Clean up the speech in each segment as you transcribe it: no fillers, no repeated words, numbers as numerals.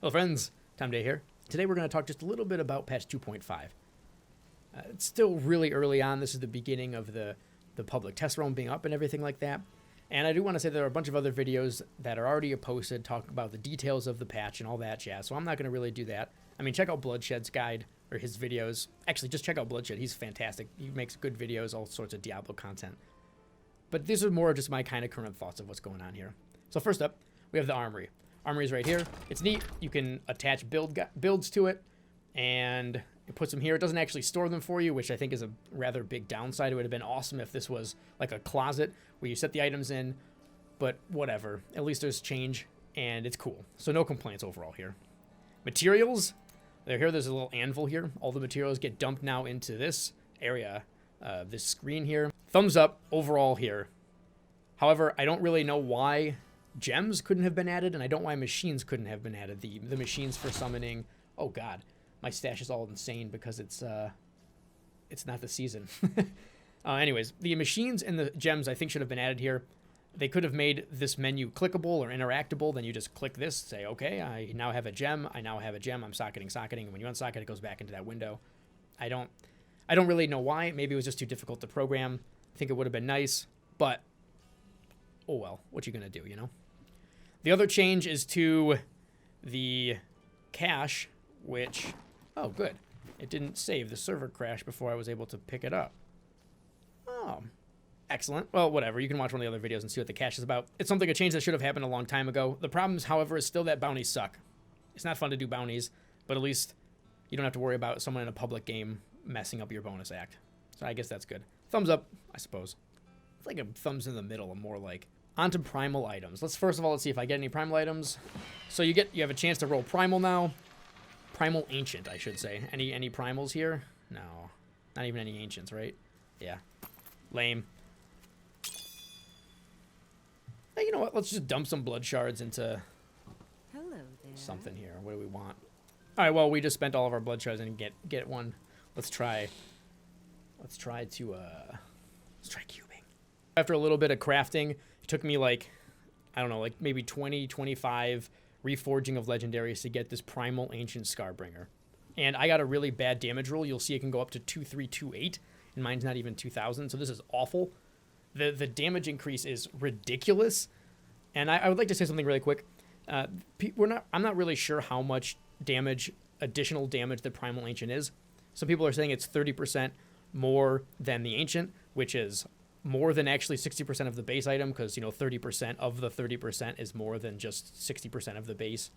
Hello friends, TomDay here. Today we're going to talk just a little bit about patch 2.5. It's still really early on. This is the beginning of the public test realm being up and everything like that. And I do want to say there are a bunch of other videos that are already posted talking about the details of the patch and all that jazz, so I'm not going to really do that. I mean, check out Bloodshed's guide or his videos. Actually, just check out Bloodshed. He's fantastic. He makes good videos, all sorts of Diablo content. But these are more just my kind of current thoughts of what's going on here. So first up, we have the Armory. Armory is right here. It's neat. You can attach builds to it, and it puts them here. It doesn't actually store them for you, which I think is a rather big downside. It would have been awesome if this was like a closet where you set the items in, but whatever. At least there's change, and it's cool. So no complaints overall here. Materials, they're here. There's a little anvil here. All the materials get dumped now into this area, this screen here. Thumbs up overall here. However, I don't really know why gems couldn't have been added, and I don't know why machines couldn't have been added. The machines for summoning. Oh god, my stash is all insane because it's not the season. Anyways, the machines and the gems I think should have been added here. They could have made this menu clickable or interactable. Then you just click this, say, okay, I now have a gem. I now have a gem. I'm socketing. And when you unsocket, it goes back into that window. I don't really know why. Maybe it was just too difficult to program. I think it would have been nice, but oh well, what you gonna do, you know? The other change is to the cache, which, oh good, it didn't save. The server crashed before I was able to pick it up. Oh, excellent. Well, whatever. You can watch one of the other videos and see what the cache is about. It's a change that should have happened a long time ago. The problem, however, is still that bounties suck. It's not fun to do bounties, but at least you don't have to worry about someone in a public game messing up your bonus act. So I guess that's good. Thumbs up, I suppose. It's like a thumbs in the middle, and more like. On to Primal items. Let's see if I get any Primal items. So you have a chance to roll Primal now. Primal Ancient, I should say. Any Primals here? No. Not even any Ancients, right? Yeah. Lame. Hey, you know what? Let's just dump some blood shards into something here. What do we want? Alright, well, we just spent all of our blood shards and get one. Let's try cubing. After a little bit of crafting, it took me like, I don't know, like maybe 20, 25 reforging of legendaries to get this Primal Ancient Scarbringer. And I got a really bad damage roll. You'll see it can go up to 2328, and mine's not even 2000, so this is awful. The damage increase is ridiculous. And I would like to say something really quick. I'm not really sure how much additional damage the Primal Ancient is. Some people are saying it's 30% more than the Ancient, which is more than actually 60% of the base item, because 30% of the 30% is more than just 60% of the base.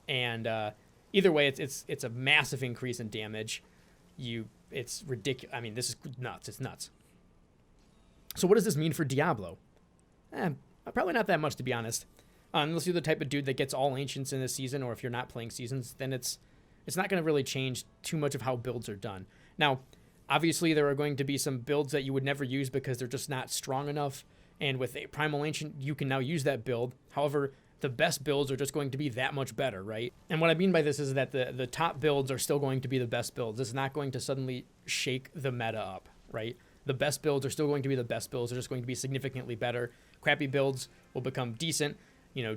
And either way, it's a massive increase in damage. It's ridiculous. I mean, this is nuts. It's nuts. So what does this mean for Diablo? Probably not that much, to be honest. Unless you're the type of dude that gets all Ancients in this season, or if you're not playing seasons, then it's not going to really change too much of how builds are done. Now, obviously, there are going to be some builds that you would never use because they're just not strong enough. And with a Primal Ancient, you can now use that build. However, the best builds are just going to be that much better, right? And what I mean by this is that the top builds are still going to be the best builds. It's not going to suddenly shake the meta up, right? The best builds are still going to be the best builds. They're just going to be significantly better. Crappy builds will become decent.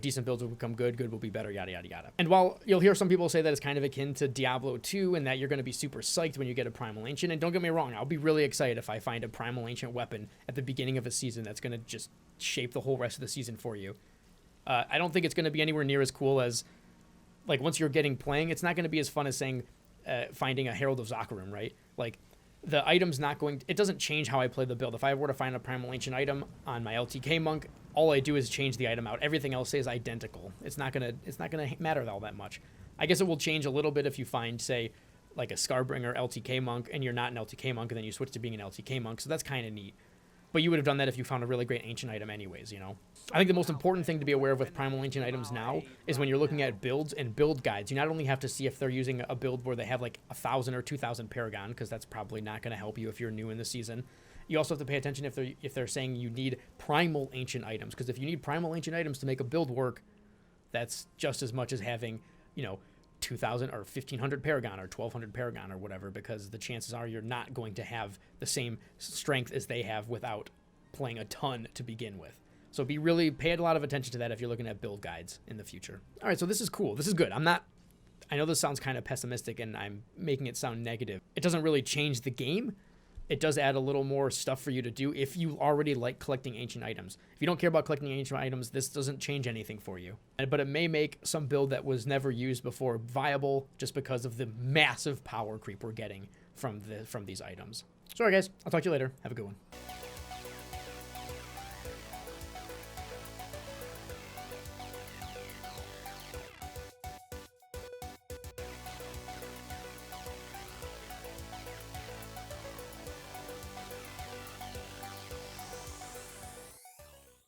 Decent builds will become good. Good will be better, yada, yada, yada. And while you'll hear some people say that it's kind of akin to Diablo 2 and that you're going to be super psyched when you get a Primal Ancient, and don't get me wrong, I'll be really excited if I find a Primal Ancient weapon at the beginning of a season that's going to just shape the whole rest of the season for you. I don't think it's going to be anywhere near as cool as, like, once you're playing, it's not going to be as fun as saying finding a Herald of Zakarum, right? Like, the item's it doesn't change how I play the build. If I were to find a Primal Ancient item on my LTK monk, all I do is change the item out. Everything else stays identical. It's not gonna matter all that much. I guess it will change a little bit if you find, say, like a Scarbringer LTK monk, and you're not an LTK monk, and then you switch to being an LTK monk, so that's kind of neat. But you would have done that if you found a really great Ancient item anyways, I think the most important thing to be aware of with Primal Ancient items now is when you're looking at builds and build guides, you not only have to see if they're using a build where they have like 1,000 or 2,000 Paragon, because that's probably not going to help you if you're new in the season. You also have to pay attention if they're saying you need Primal Ancient items, because if you need Primal Ancient items to make a build work, that's just as much as having, 2,000 or 1,500 Paragon or 1,200 Paragon or whatever, because the chances are you're not going to have the same strength as they have without playing a ton to begin with. So pay a lot of attention to that if you're looking at build guides in the future. All right, so this is cool. This is good. I know this sounds kind of pessimistic and I'm making it sound negative. It doesn't really change the game. It does add a little more stuff for you to do if you already like collecting ancient items. If you don't care about collecting ancient items, this doesn't change anything for you. But it may make some build that was never used before viable just because of the massive power creep we're getting from these items. So, all right, guys, I'll talk to you later. Have a good one.